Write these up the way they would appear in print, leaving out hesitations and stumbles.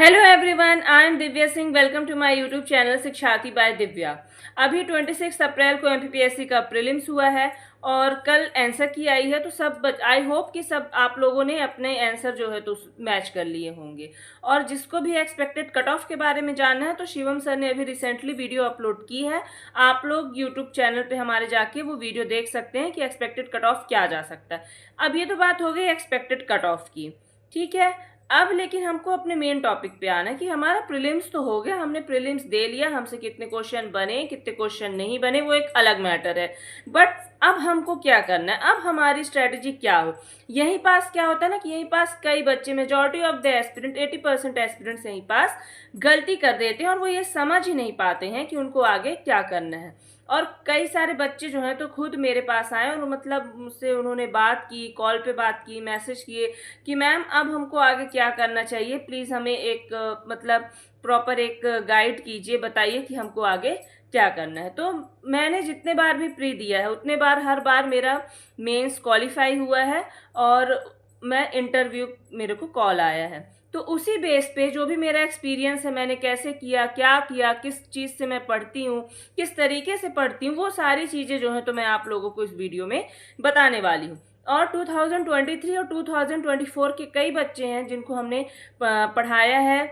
Hello everyone, I am Divya Singh. Welcome to my YouTube channel Shiksharthi by Divya. अभी 26 अप्रैल को MPPSC का prelims हुआ है और कल आंसर की आई है। तो सब आई होप कि सब आप लोगों ने अपने आंसर जो है तो मैच कर लिए होंगे। और जिसको भी एक्सपेक्टेड कट ऑफ के बारे में जानना है तो शिवम सर ने अभी रिसेंटली वीडियो अपलोड की है। आप लोग यूट्यूब चैनल पे हमारे जाके वो वीडियो देख सकते हैं कि एक्सपेक्टेड कट ऑफ क्या जा सकता है। अब ये तो बात हो गई एक्सपेक्टेड कट ऑफ की, ठीक है। अब लेकिन हमको अपने मेन टॉपिक पे आना है कि हमारा प्रीलिम्स तो हो गया, हमने प्रीलिम्स दे लिया, हमसे कितने क्वेश्चन बने कितने क्वेश्चन नहीं बने वो एक अलग मैटर है। बट अब हमको क्या करना है, अब हमारी स्ट्रेटेजी क्या हो। यहीं पास क्या होता है ना कि यहीं पास कई बच्चे, majority of the aspirant 80% aspirants यहीं पास गलती कर देते हैं और वो ये समझ ही नहीं पाते हैं कि उनको आगे क्या करना है। और कई सारे बच्चे जो हैं तो खुद मेरे पास आए और मतलब मुझसे उन्होंने बात की, कॉल पे बात की, मैसेज किए कि मैम अब हमको आगे क्या करना चाहिए, प्लीज़ हमें एक मतलब प्रॉपर एक गाइड कीजिए, बताइए कि हमको आगे क्या करना है। तो मैंने जितने बार भी प्री दिया है उतने बार हर बार मेरा मेंस क्वालिफाई हुआ है और मैं इंटरव्यू मेरे को कॉल आया है। तो उसी बेस पे जो भी मेरा एक्सपीरियंस है, मैंने कैसे किया, क्या किया, किस चीज़ से मैं पढ़ती हूँ, किस तरीके से पढ़ती हूँ, वो सारी चीज़ें जो हैं तो मैं आप लोगों को इस वीडियो में बताने वाली हूँ। और 2023 और 2024 के कई बच्चे हैं जिनको हमने पढ़ाया है,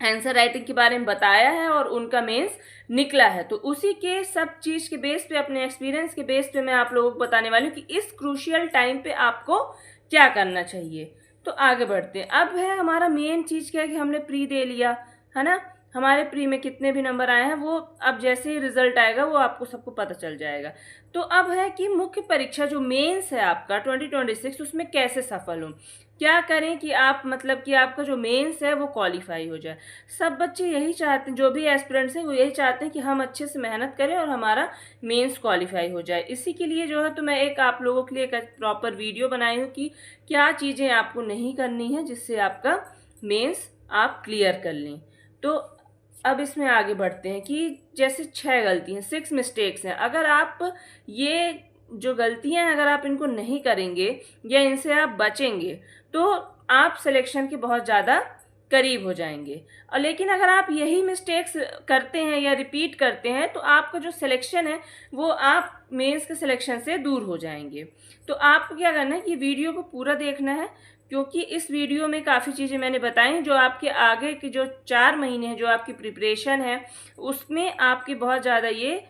आंसर राइटिंग के बारे में बताया है और उनका मेंस निकला है। तो उसी के सब चीज़ के बेस पे, अपने एक्सपीरियंस के बेस पे मैं आप लोगों को बताने वाली हूँ कि इस क्रूशियल टाइम पे आपको क्या करना चाहिए। तो आगे बढ़ते हैं। अब है हमारा मेन चीज़ क्या है कि हमने प्री दे लिया है ना। हमारे प्री में कितने भी नंबर आए हैं वो अब जैसे ही रिजल्ट आएगा वो आपको सबको पता चल जाएगा। तो अब है कि मुख्य परीक्षा जो मेंस है आपका 2026 उसमें कैसे सफल हो, क्या करें कि आप मतलब कि आपका जो मेंस है वो क्वालिफाई हो जाए। सब बच्चे यही चाहते हैं, जो भी एस्पिरेंट्स हैं वो यही चाहते हैं कि हम अच्छे से मेहनत करें और हमारा मेंस क्वालिफाई हो जाए। इसी के लिए जो है तो मैं एक आप लोगों के लिए एक प्रॉपर वीडियो बनाई हूँ कि क्या चीज़ें आपको नहीं करनी है जिससे आपका मेंस आप क्लियर कर लें। तो अब इसमें आगे बढ़ते हैं कि जैसे 6 गलती हैं, 6 मिस्टेक्स हैं। अगर आप ये जो गलतियां हैं अगर आप इनको नहीं करेंगे या इनसे आप बचेंगे तो आप सिलेक्शन के बहुत ज़्यादा करीब हो जाएंगे। और लेकिन अगर आप यही मिस्टेक्स करते हैं या रिपीट करते हैं तो आपका जो सिलेक्शन है वो आप मेंस के सिलेक्शन से दूर हो जाएंगे। तो आपको क्या करना है कि वीडियो को पूरा देखना है, क्योंकि इस वीडियो में काफ़ी चीज़ें मैंने बताई जो आपके आगे की जो 4 महीने हैं जो आपकी प्रिपरेशन है उसमें आपकी बहुत ज़्यादा ये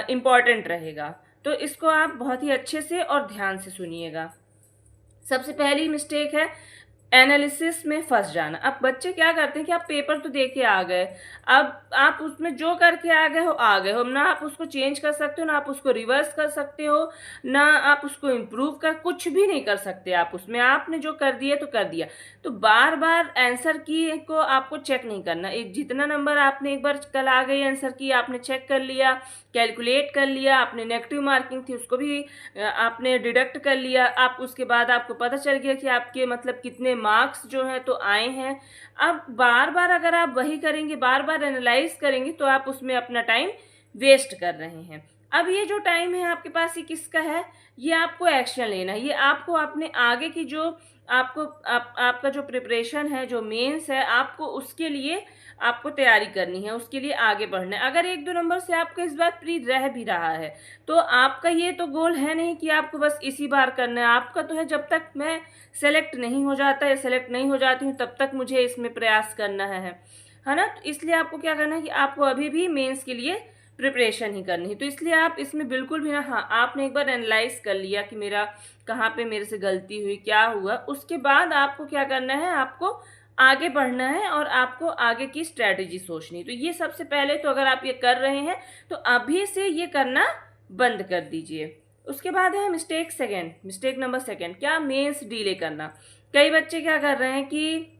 इम्पॉर्टेंट रहेगा। तो इसको आप बहुत ही अच्छे से और ध्यान से सुनिएगा। सबसे पहली मिस्टेक है एनालिसिस में फंस जाना। अब बच्चे क्या करते हैं कि आप पेपर तो दे के आ गए, अब आप उसमें जो करके आ गए हो, ना आप उसको चेंज कर सकते हो, ना आप उसको रिवर्स कर सकते हो, ना आप उसको इम्प्रूव कर, कुछ भी नहीं कर सकते आप उसमें। आपने जो कर दिया तो कर दिया। तो बार बार आंसर की को आपको चेक नहीं करना। एक जितना नंबर आपने एक बार कल आ गई आंसर की आपने चेक कर लिया, कैलकुलेट कर लिया, आपने नेगेटिव मार्किंग थी उसको भी आपने डिडक्ट कर लिया। आप उसके बाद आपको पता चल गया कि आपके मतलब कितने मार्क्स जो हैं तो आए हैं। अब बार बार अगर आप वही करेंगे, बार बार एनालाइज करेंगे तो आप उसमें अपना टाइम वेस्ट कर रहे हैं। अब ये जो टाइम है आपके पास ये किसका है, ये आपको एक्शन लेना है। ये आपको अपने आगे की जो आपका जो प्रिपरेशन है, जो मेंस है, आपको उसके लिए आपको तैयारी करनी है, उसके लिए आगे बढ़ना है। अगर 1-2 नंबर से आपका इस बार प्री रह भी रहा है तो आपका ये तो गोल है नहीं कि आपको बस इसी बार करना है। आपका तो है जब तक मैं सेलेक्ट नहीं हो जाता या सेलेक्ट नहीं हो जाती हूँ तब तक मुझे इसमें प्रयास करना है ना। तो इसलिए आपको क्या करना है कि आपको अभी भी मेंस के लिए प्रिपरेशन ही करनी है। तो इसलिए आप इसमें बिल्कुल भी ना, हाँ आपने एक बार एनालाइज कर लिया कि मेरा कहाँ पे मेरे से गलती हुई, क्या हुआ, उसके बाद आपको क्या करना है, आपको आगे बढ़ना है और आपको आगे की स्ट्रैटेजी सोचनी। तो ये सबसे पहले तो अगर आप ये कर रहे हैं तो अभी से ये करना बंद कर दीजिए। उसके बाद है मिस्टेक नंबर सेकेंड, क्या मेंस डिले करना। कई बच्चे क्या कर रहे हैं कि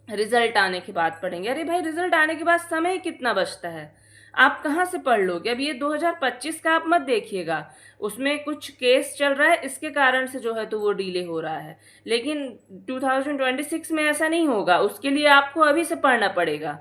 रिजल्ट आने के बाद पढ़ेंगे। अरे भाई, रिजल्ट आने के बाद समय कितना बचता है, आप कहाँ से पढ़ लोगे। अब ये 2025 का आप मत देखिएगा, उसमें कुछ केस चल रहा है इसके कारण से जो है तो वो डिले हो रहा है। लेकिन 2026 में ऐसा नहीं होगा, उसके लिए आपको अभी से पढ़ना पड़ेगा,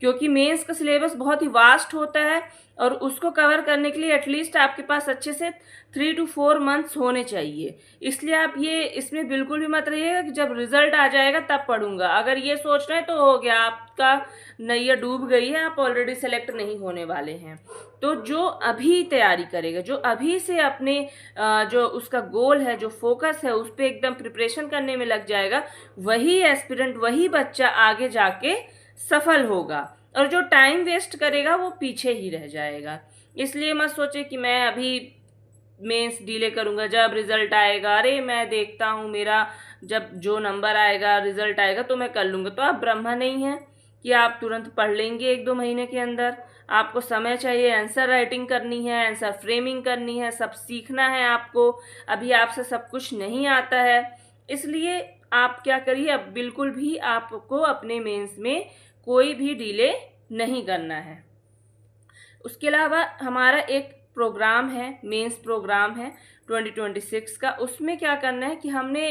क्योंकि मेंस का सिलेबस बहुत ही वास्ट होता है और उसको कवर करने के लिए एटलीस्ट आपके पास अच्छे से 3 to 4 मंथ्स होने चाहिए। इसलिए आप ये इसमें बिल्कुल भी मत रहिएगा कि जब रिजल्ट आ जाएगा तब पढ़ूंगा। अगर ये सोच रहे हैं तो हो गया, आपका नैया डूब गई है, आप ऑलरेडी सेलेक्ट नहीं होने वाले हैं। तो जो अभी तैयारी करेगा, जो अभी से अपने जो उसका गोल है, जो फोकस है, उस पर एकदम प्रिपरेशन करने में लग जाएगा, वही एस्पिरेंट, वही बच्चा आगे जाके सफल होगा। और जो टाइम वेस्ट करेगा वो पीछे ही रह जाएगा। इसलिए मत सोचे कि मैं अभी मेंस डिले करूंगा, जब रिजल्ट आएगा, अरे मैं देखता हूँ मेरा जब जो नंबर आएगा, रिजल्ट आएगा तो मैं कर लूँगा। तो आप ब्रह्मा नहीं हैं कि आप तुरंत पढ़ लेंगे 1-2 महीने के अंदर। आपको समय चाहिए, आंसर राइटिंग करनी है, आंसर फ्रेमिंग करनी है, सब सीखना है आपको। अभी आपसे सब कुछ नहीं आता है, इसलिए आप क्या करिए, अब बिल्कुल भी आपको अपने मेंस में कोई भी डिले नहीं करना है। उसके अलावा हमारा एक प्रोग्राम है, मेंस प्रोग्राम है 2026 का। उसमें क्या करना है कि हमने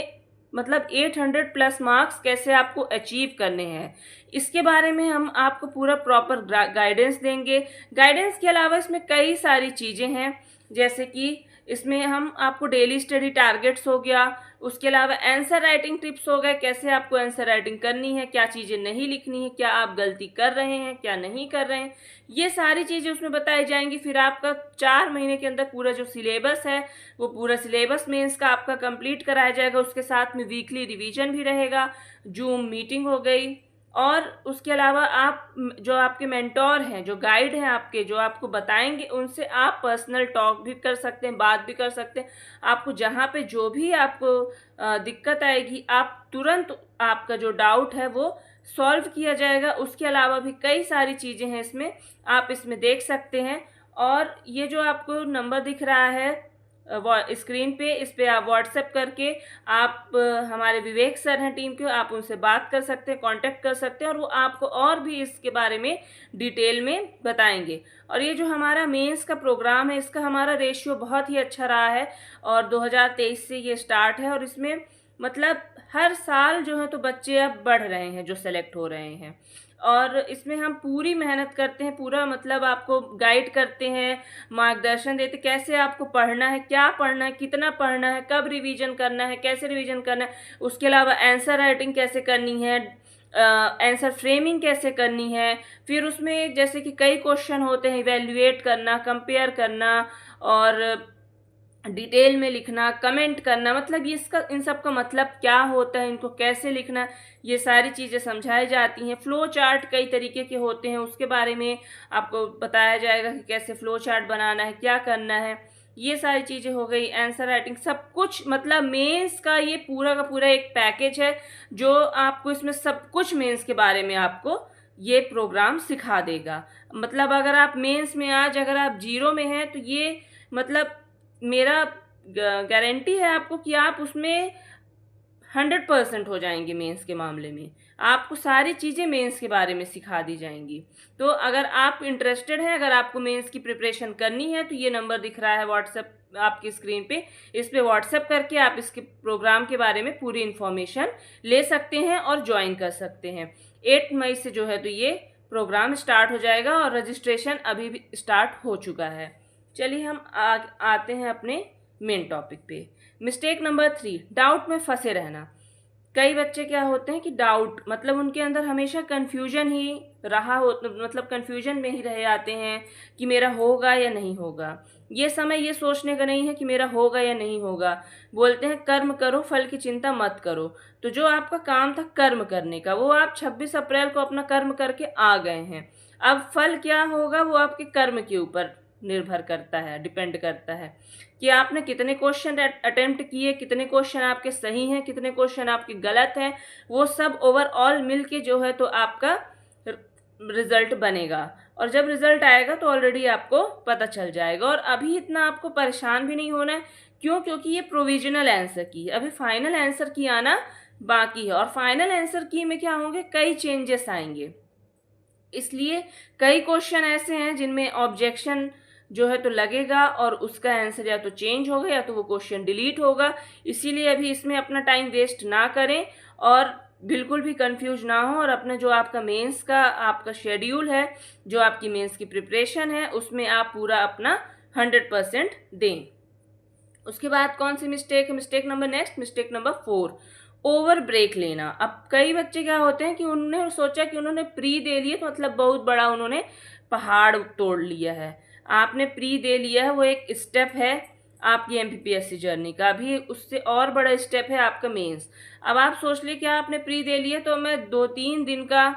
मतलब 800 प्लस मार्क्स कैसे आपको अचीव करने हैं, इसके बारे में हम आपको पूरा प्रॉपर गाइडेंस देंगे। गाइडेंस के अलावा इसमें कई सारी चीज़ें हैं, जैसे कि इसमें हम आपको डेली स्टडी टारगेट्स हो गया, उसके अलावा आंसर राइटिंग टिप्स हो गए, कैसे आपको आंसर राइटिंग करनी है, क्या चीज़ें नहीं लिखनी है, क्या आप गलती कर रहे हैं, क्या नहीं कर रहे हैं, ये सारी चीज़ें उसमें बताई जाएंगी। फिर आपका 4 महीने के अंदर पूरा जो सिलेबस है, वो पूरा सिलेबस मेंस का आपका कंप्लीट कराया जाएगा। उसके साथ में वीकली रिवीजन भी रहेगा, जूम मीटिंग हो गई, और उसके अलावा आप जो आपके मेंटोर हैं, जो गाइड हैं आपके, जो आपको बताएंगे, उनसे आप पर्सनल टॉक भी कर सकते हैं, बात भी कर सकते हैं। आपको जहाँ पे जो भी आपको दिक्कत आएगी, आप तुरंत आपका जो डाउट है वो सॉल्व किया जाएगा। उसके अलावा भी कई सारी चीज़ें हैं इसमें, आप इसमें देख सकते हैं। और ये जो आपको नंबर दिख रहा है स्क्रीन पे, इस पे आप व्हाट्सएप करके आप हमारे विवेक सर हैं टीम के, आप उनसे बात कर सकते हैं, कांटेक्ट कर सकते हैं, और वो आपको और भी इसके बारे में डिटेल में बताएंगे। और ये जो हमारा मेंस का प्रोग्राम है, इसका हमारा रेशियो बहुत ही अच्छा रहा है और 2023 से ये स्टार्ट है। और इसमें मतलब हर साल जो है तो बच्चे अब बढ़ रहे हैं जो सेलेक्ट हो रहे हैं, और इसमें हम पूरी मेहनत करते हैं, पूरा मतलब आपको गाइड करते हैं, मार्गदर्शन देते, कैसे आपको पढ़ना है, क्या पढ़ना है, कितना पढ़ना है, कब रिवीजन करना है, कैसे रिवीजन करना है। उसके अलावा आंसर राइटिंग कैसे करनी है, आंसर फ्रेमिंग कैसे करनी है। फिर उसमें जैसे कि कई क्वेश्चन होते हैं, इवेल्युएट करना, कंपेयर करना, और डिटेल में लिखना, कमेंट करना, मतलब ये इसका इन सब का मतलब क्या होता है, इनको कैसे लिखना, ये सारी चीज़ें समझाई जाती हैं। फ्लो चार्ट कई तरीके के होते हैं, उसके बारे में आपको बताया जाएगा कि कैसे फ्लो चार्ट बनाना है, क्या करना है, ये सारी चीज़ें हो गई। आंसर राइटिंग, सब कुछ मतलब मेंस का ये पूरा का पूरा एक पैकेज है, जो आपको इसमें सब कुछ मेंस के बारे में आपको ये प्रोग्राम सिखा देगा। मतलब अगर आप मेंस में आज अगर आप 0 में हैं, तो ये मतलब मेरा गारंटी है आपको कि आप उसमें 100% हो जाएंगे। मेंस के मामले में आपको सारी चीज़ें मेंस के बारे में सिखा दी जाएंगी। तो अगर आप इंटरेस्टेड हैं, अगर आपको मेंस की प्रिपरेशन करनी है, तो ये नंबर दिख रहा है व्हाट्सएप आपकी स्क्रीन पे, इस पे व्हाट्सएप करके आप इसके प्रोग्राम के बारे में पूरी इन्फॉर्मेशन ले सकते हैं और ज्वाइन कर सकते हैं। 8 मई से जो है तो ये प्रोग्राम स्टार्ट हो जाएगा, और रजिस्ट्रेशन अभी भी स्टार्ट हो चुका है। चलिए हम आते हैं अपने मेन टॉपिक पे। मिस्टेक नंबर 3, डाउट में फंसे रहना। कई बच्चे क्या होते हैं कि डाउट मतलब उनके अंदर हमेशा कन्फ्यूजन ही रहा हो, मतलब कन्फ्यूजन में ही रहे आते हैं कि मेरा होगा या नहीं होगा। ये समय ये सोचने का नहीं है कि मेरा होगा या नहीं होगा। बोलते हैं कर्म करो, फल की चिंता मत करो। तो जो आपका काम था कर्म करने का, वो आप 26 अप्रैल को अपना कर्म करके आ गए हैं। अब फल क्या होगा वो आपके कर्म के ऊपर निर्भर करता है, डिपेंड करता है कि आपने कितने क्वेश्चन अटेम्प्ट किए, कितने क्वेश्चन आपके सही हैं, कितने क्वेश्चन आपके गलत हैं। वो सब ओवरऑल मिलके जो है तो आपका रिजल्ट बनेगा, और जब रिजल्ट आएगा तो ऑलरेडी आपको पता चल जाएगा। और अभी इतना आपको परेशान भी नहीं होना है, क्यों? क्योंकि ये प्रोविजनल आंसर की है, अभी फाइनल आंसर की आना बाकी है। और फाइनल आंसर की में क्या होंगे, कई चेंजेस आएंगे। इसलिए कई क्वेश्चन ऐसे हैं जिनमें ऑब्जेक्शन जो है तो लगेगा, और उसका आंसर या तो चेंज होगा या तो वो क्वेश्चन डिलीट होगा। इसीलिए अभी इसमें अपना टाइम वेस्ट ना करें, और बिल्कुल भी कंफ्यूज ना हो और अपना जो आपका मेंस का आपका शेड्यूल है, जो आपकी मेंस की प्रिपरेशन है, उसमें आप पूरा अपना 100% दें। उसके बाद कौन सी मिस्टेक है, mistake number next, mistake number 4, over break लेना। अब कई बच्चे क्या होते हैं कि उन्होंने सोचा कि उन्होंने प्री दे लिए तो मतलब बहुत बड़ा उन्होंने पहाड़ तोड़ लिया है। आपने प्री दे लिया है, वो एक स्टेप है आपकी एमपीपीएससी जर्नी का। अभी उससे और बड़ा स्टेप है आपका मेंस। अब आप सोच लिए कि आपने प्री दे लिया तो मैं 2-3 दिन का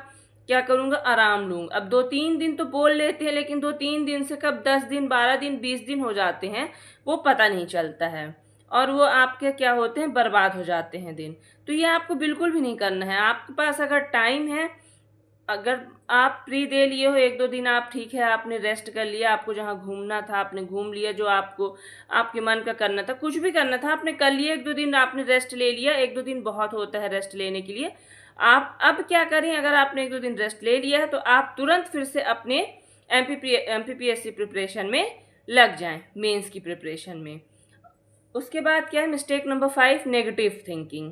क्या करूँगा, आराम लूँगा। अब 2-3 दिन तो बोल लेते हैं, लेकिन 2-3 दिन से कब 10 दिन, 12 दिन, 20 दिन हो जाते हैं, वो पता नहीं चलता है और वो आपके क्या होते हैं, बर्बाद हो जाते हैं दिन। तो ये आपको बिल्कुल भी नहीं करना है। आपके पास अगर टाइम है, अगर आप प्री दे लिए हो 1-2 दिन, आप ठीक है, आपने रेस्ट कर लिया, आपको जहाँ घूमना था आपने घूम लिया, जो आपको आपके मन का करना था, कुछ भी करना था आपने कर लिया, 1-2 दिन आपने रेस्ट ले लिया। 1-2 दिन बहुत होता है रेस्ट लेने के लिए। आप अब क्या करें, अगर आपने 1-2 दिन रेस्ट ले लिया है तो आप तुरंत फिर से अपने एमपीपीएससी प्रिपरेशन में लग जाएं, मेंस की प्रिपरेशन में। उसके बाद क्या है, मिस्टेक नंबर 5, नेगेटिव थिंकिंग।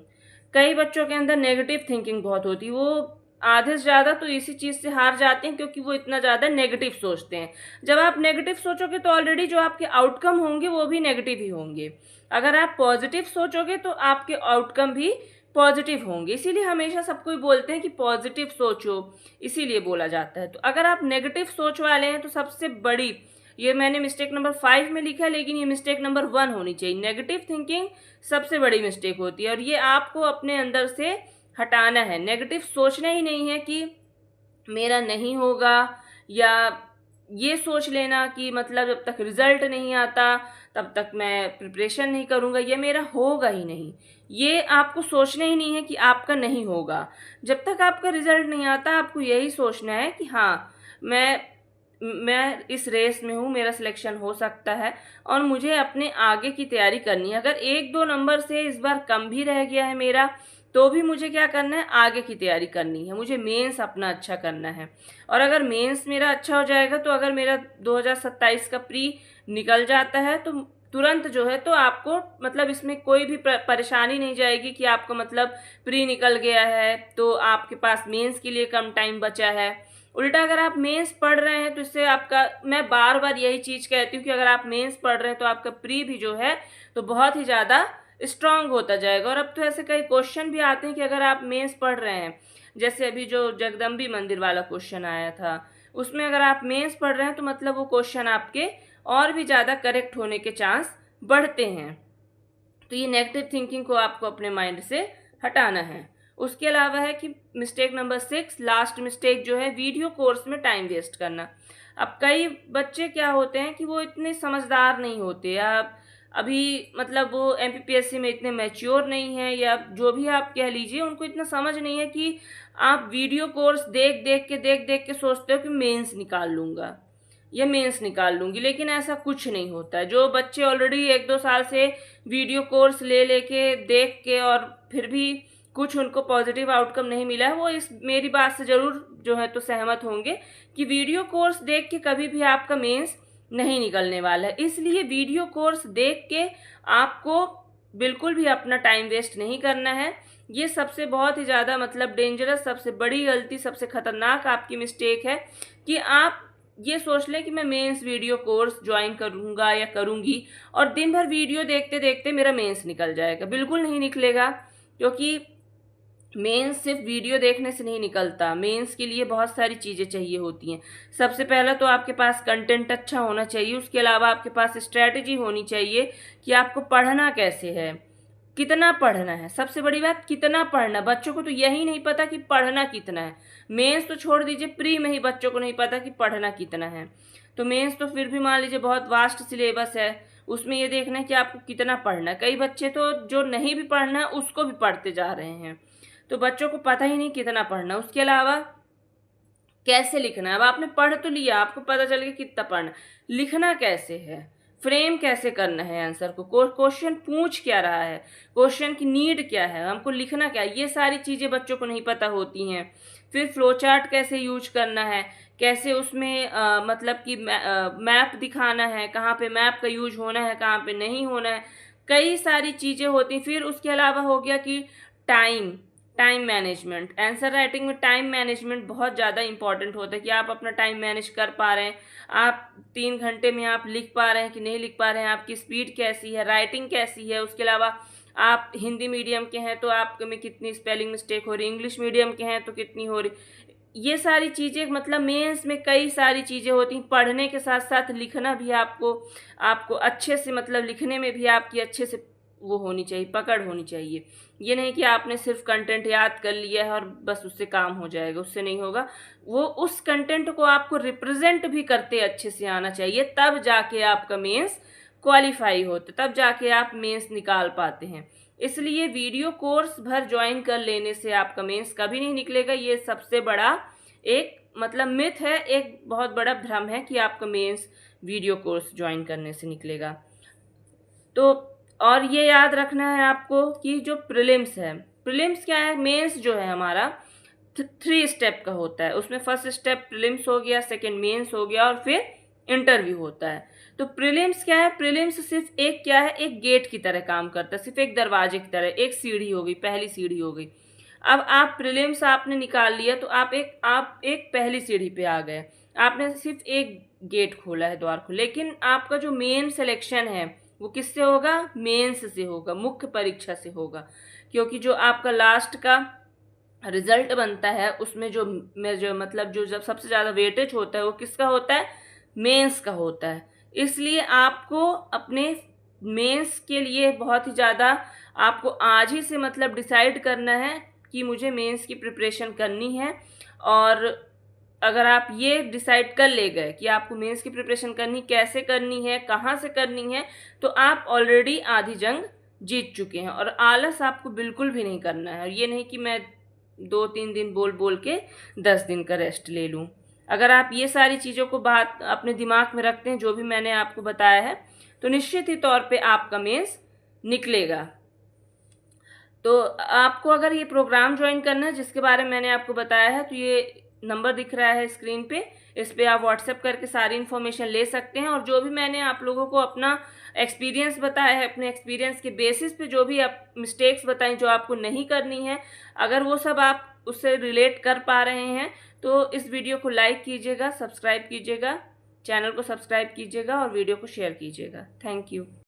कई बच्चों के अंदर नेगेटिव थिंकिंग बहुत होती है। वो आधे से ज़्यादा तो इसी चीज़ से हार जाते हैं क्योंकि वो इतना ज़्यादा नेगेटिव सोचते हैं। जब आप नेगेटिव सोचोगे तो ऑलरेडी जो आपके आउटकम होंगे वो भी नेगेटिव ही होंगे। अगर आप पॉजिटिव सोचोगे तो आपके आउटकम भी पॉजिटिव होंगे। इसीलिए हमेशा सबको बोलते हैं कि पॉजिटिव सोचो, इसीलिए बोला जाता है। तो अगर आप नेगेटिव सोच वाले हैं तो सबसे बड़ी, ये मैंने मिस्टेक नंबर 5 में लिखा है, लेकिन ये मिस्टेक नंबर 1 होनी चाहिए। नेगेटिव थिंकिंग सबसे बड़ी मिस्टेक होती है और ये आपको अपने अंदर से हटाना है। नेगेटिव सोचना ही नहीं है कि मेरा नहीं होगा, या ये सोच लेना कि मतलब जब तक रिजल्ट नहीं आता तब तक मैं प्रिपरेशन नहीं करूँगा, ये मेरा होगा ही नहीं। ये आपको सोचना ही नहीं है कि आपका नहीं होगा। जब तक आपका रिजल्ट नहीं आता आपको यही सोचना है कि हाँ, मैं इस रेस में हूँ, मेरा सिलेक्शन हो सकता है और मुझे अपने आगे की तैयारी करनी है। अगर 1-2 नंबर से इस बार कम भी रह गया है मेरा, तो भी मुझे क्या करना है, आगे की तैयारी करनी है। मुझे मेंस अपना अच्छा करना है और अगर मेंस मेरा अच्छा हो जाएगा तो अगर मेरा 2027 का प्री निकल जाता है तो तुरंत जो है तो आपको मतलब इसमें कोई भी परेशानी नहीं जाएगी कि आपको मतलब प्री निकल गया है तो आपके पास मेंस के लिए कम टाइम बचा है। उल्टा अगर आप मेंस पढ़ रहे हैं तो इससे आपका, मैं बार बार यही चीज़ कहती हूँ कि अगर आप मेंस पढ़ रहे हैं तो आपका प्री भी जो है तो बहुत ही ज़्यादा स्ट्रांग होता जाएगा। और अब तो ऐसे कई क्वेश्चन भी आते हैं कि अगर आप मेंस पढ़ रहे हैं, जैसे अभी जो जगदम्बी मंदिर वाला क्वेश्चन आया था, उसमें अगर आप मेंस पढ़ रहे हैं तो मतलब वो क्वेश्चन आपके और भी ज़्यादा करेक्ट होने के चांस बढ़ते हैं। तो ये नेगेटिव थिंकिंग को आपको अपने माइंड से हटाना है। उसके अलावा है कि मिस्टेक नंबर 6, लास्ट मिस्टेक जो है, वीडियो कोर्स में टाइम वेस्ट करना। अब कई बच्चे क्या होते हैं कि वो इतने समझदार नहीं होते, या अभी मतलब वो एमपीपीएससी में इतने मैच्योर नहीं है, या जो भी आप कह लीजिए, उनको इतना समझ नहीं है कि आप वीडियो कोर्स देख देख के सोचते हो कि मेंस निकाल लूँगा या मेंस निकाल लूँगी, लेकिन ऐसा कुछ नहीं होता है। जो बच्चे ऑलरेडी 1-2 साल से वीडियो कोर्स लेके देख के और फिर भी कुछ उनको पॉजिटिव आउटकम नहीं मिला है, वो इस मेरी बात से ज़रूर जो है तो सहमत होंगे कि वीडियो कोर्स देख के कभी भी आपका मेंस नहीं निकलने वाला है। इसलिए वीडियो कोर्स देख के आपको बिल्कुल भी अपना टाइम वेस्ट नहीं करना है। ये सबसे बहुत ही ज़्यादा मतलब डेंजरस, सबसे बड़ी गलती, सबसे खतरनाक आपकी मिस्टेक है कि आप ये सोच लें कि मैं मेंस वीडियो कोर्स ज्वाइन करूँगा या करूँगी और दिन भर वीडियो देखते देखते मेरा मेंस निकल जाएगा। बिल्कुल नहीं निकलेगा, क्योंकि मेंस सिर्फ वीडियो देखने से नहीं निकलता। मेंस के लिए बहुत सारी चीज़ें चाहिए होती हैं। सबसे पहला तो आपके पास कंटेंट अच्छा होना चाहिए, उसके अलावा आपके पास स्ट्रैटेजी होनी चाहिए कि आपको पढ़ना कैसे है, कितना पढ़ना है। सबसे बड़ी बात, कितना पढ़ना। बच्चों को तो यही नहीं पता कि पढ़ना कितना है। मेंस तो छोड़ दीजिए, प्री में ही बच्चों को नहीं पता कि पढ़ना कितना है। तो मेंस तो फिर भी मान लीजिए बहुत वास्ट सिलेबस है, उसमें ये देखना है कि आपको कितना पढ़ना है। कई बच्चे तो जो नहीं भी पढ़ना है उसको भी पढ़ते जा रहे हैं, तो बच्चों को पता ही नहीं कितना पढ़ना। उसके अलावा कैसे लिखना है। अब आपने पढ़ तो लिया, आपको पता चल गया कितना पढ़ना, लिखना कैसे है, फ्रेम कैसे करना है आंसर को, क्वेश्चन पूछ क्या रहा है, क्वेश्चन की नीड क्या है, हमको लिखना क्या है, ये सारी चीज़ें बच्चों को नहीं पता होती हैं। फिर फ्लो चार्ट कैसे यूज करना है, कैसे उसमें मतलब कि मैप दिखाना है, कहाँ पे मैप का यूज होना है, कहाँ पे नहीं होना है, कई सारी चीज़ें होती। फिर उसके अलावा हो गया कि time time management, answer writing में टाइम मैनेजमेंट बहुत ज़्यादा इंपॉर्टेंट होता है कि आप अपना टाइम मैनेज कर पा रहे हैं, आप 3 घंटे में आप लिख पा रहे हैं कि नहीं लिख पा रहे हैं, आपकी स्पीड कैसी है, राइटिंग कैसी है। उसके अलावा आप हिंदी मीडियम के हैं तो आप में कितनी स्पेलिंग मिस्टेक हो रही, इंग्लिश मीडियम के हैं तो कितनी हो रही। ये सारी चीज़ें मतलब मेंस में कई सारी चीज़ें होती हैं। पढ़ने के साथ साथ लिखना भी आपको आपको अच्छे से मतलब लिखने में भी आपकी अच्छे से वो होनी चाहिए, पकड़ होनी चाहिए। ये नहीं कि आपने सिर्फ कंटेंट याद कर लिया है और बस उससे काम हो जाएगा, उससे नहीं होगा। वो उस कंटेंट को आपको रिप्रेजेंट भी करते अच्छे से आना चाहिए, तब जाके आपका मेंस क्वालिफाई होते, तब जाके आप मेंस निकाल पाते हैं। इसलिए वीडियो कोर्स भर ज्वाइन कर लेने से आपका मेंस कभी नहीं निकलेगा। ये सबसे बड़ा एक मतलब मिथ है, एक बहुत बड़ा भ्रम है कि आपका मेंस वीडियो कोर्स ज्वाइन करने से निकलेगा। तो और ये याद रखना है आपको कि जो प्रीलिम्स है, प्रीलिम्स क्या है, मेंस जो है हमारा 3 स्टेप का होता है। उसमें फर्स्ट स्टेप प्रीलिम्स हो गया, सेकंड मेंस हो गया और फिर इंटरव्यू होता है। तो प्रीलिम्स क्या है, प्रीलिम्स सिर्फ एक क्या है, एक गेट की तरह काम करता है, सिर्फ एक दरवाजे की तरह, एक सीढ़ी हो गई, पहली सीढ़ी हो गई। अब आप प्रीलिम्स आपने निकाल लिया तो आप एक पहली सीढ़ी पे आ गए, आपने सिर्फ एक गेट खोला है, द्वार खोला। लेकिन आपका जो मेन सिलेक्शन है वो किससे होगा, मेंस से होगा, मुख्य परीक्षा से होगा। क्योंकि जो आपका लास्ट का रिजल्ट बनता है उसमें जो मतलब जो जब सबसे ज़्यादा वेटेज होता है वो किसका होता है, मेंस का होता है। इसलिए आपको अपने मेंस के लिए बहुत ही ज़्यादा आपको आज ही से मतलब डिसाइड करना है कि मुझे मेंस की प्रिपरेशन करनी है। और अगर आप ये डिसाइड कर ले गए कि आपको मेंस की प्रिपरेशन करनी, कैसे करनी है, कहाँ से करनी है, तो आप ऑलरेडी आधी जंग जीत चुके हैं। और आलस आपको बिल्कुल भी नहीं करना है। और ये नहीं कि मैं 2-3 दिन बोल बोल के 10 दिन का रेस्ट ले लूँ। अगर आप ये सारी चीज़ों को बात अपने दिमाग में रखते हैं, जो भी मैंने आपको बताया है, तो निश्चित ही तौर पे आपका मेंस निकलेगा। तो आपको अगर ये प्रोग्राम ज्वाइन करना है जिसके बारे में मैंने आपको बताया है, तो ये नंबर दिख रहा है स्क्रीन पे, इस पे आप व्हाट्सएप करके सारी इन्फॉर्मेशन ले सकते हैं। और जो भी मैंने आप लोगों को अपना एक्सपीरियंस बताया है, अपने एक्सपीरियंस के बेसिस पे जो भी आप मिस्टेक्स बताएं जो आपको नहीं करनी है, अगर वो सब आप उससे रिलेट कर पा रहे हैं तो इस वीडियो को लाइक कीजिएगा, सब्सक्राइब कीजिएगा, चैनल को सब्सक्राइब कीजिएगा और वीडियो को शेयर कीजिएगा। Thank you.